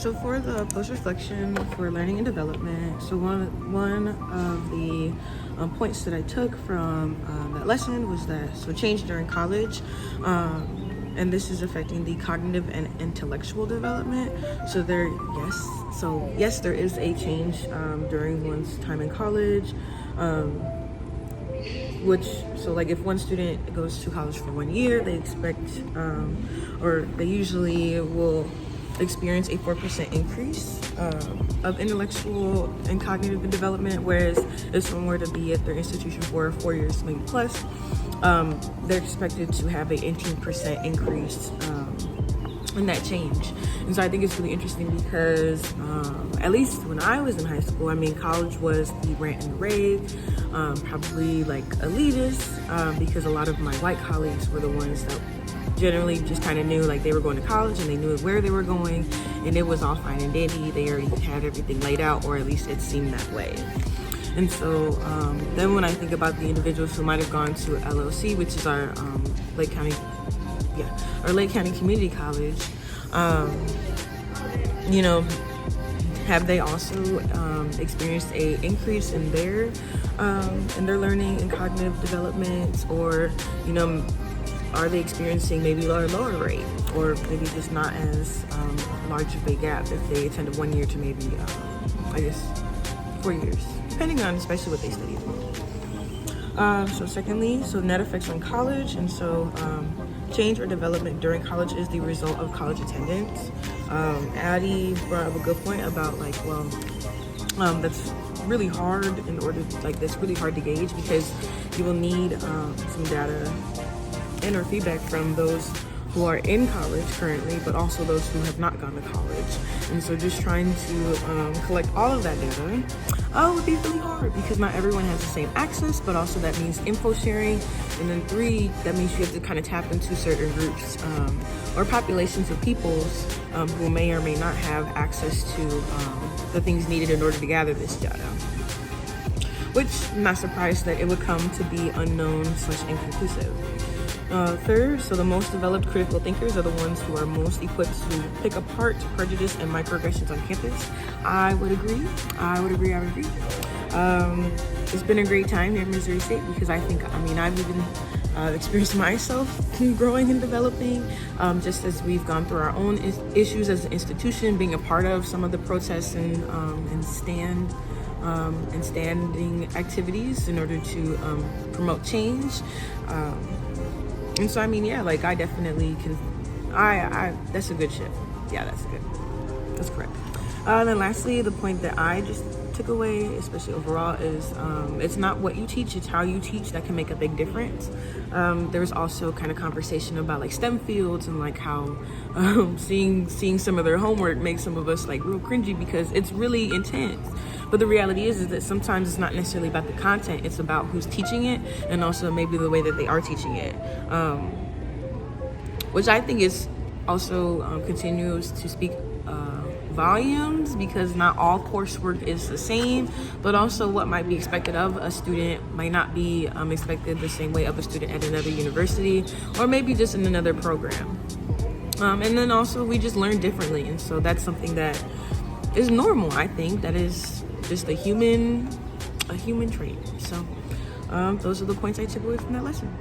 So for the post-reflection for learning and development, so one of the points that I took from that lesson was that change during college, and this is affecting the cognitive and intellectual development. Yes, there is a change during one's time in college. If one student goes to college for 1 year, they expect, or they usually will experience a 4% increase of intellectual and cognitive development, whereas if someone were to be at their institution for 4 years, maybe plus, they're expected to have an 18% increase in that change. And so I think it's really interesting because at least when I was in high school, college was the rant and rave, probably like elitist, because a lot of my white colleagues were the ones that generally just kind of knew like they were going to college and they knew where they were going, and it was all fine and dandy. They already had everything laid out, or at least it seemed that way. And so then when I think about the individuals who might have gone to LLC, which is our Lake County Community College, have they also experienced a increase in their learning and cognitive development, or are they experiencing maybe a lower rate, or maybe just not as large of a gap if they attended 1 year to maybe 4 years, depending on especially what they studied. Secondly, net effects on college, and change or development during college is the result of college attendance. Addie brought up a good point about that's really hard that's really hard to gauge, because you will need some data and or feedback from those who are in college currently, but also those who have not gone to college. And so just trying to collect all of that data would be really hard, because not everyone has the same access, but also that means info sharing. And then 3, that means you have to kind of tap into certain groups or populations of peoples who may or may not have access to the things needed in order to gather this data. Which, I'm not surprised that it would come to be unknown/inconclusive. Third, the most developed critical thinkers are the ones who are most equipped to pick apart prejudice and microaggressions on campus. I would agree. It's been a great time here at Missouri State, because I've even experienced myself growing and developing, just as we've gone through our own issues as an institution, being a part of some of the protests and standing activities in order to promote change. And so, I definitely can, that's a good shift. Yeah, that's correct. And then lastly, the point that I just took away, especially overall, is it's not what you teach, it's how you teach that can make a big difference. There's also kind of conversation about STEM fields, and how seeing some of their homework makes some of us real cringy, because it's really intense. But the reality is that sometimes it's not necessarily about the content, it's about who's teaching it, and also maybe the way that they are teaching it, which I think is also continues to speak volumes, because not all coursework is the same, but also what might be expected of a student might not be expected the same way of a student at another university, or maybe just in another program. And then also we just learn differently, and so that's something that is normal. I think that is just a human trait. So those are the points I took away from that lesson.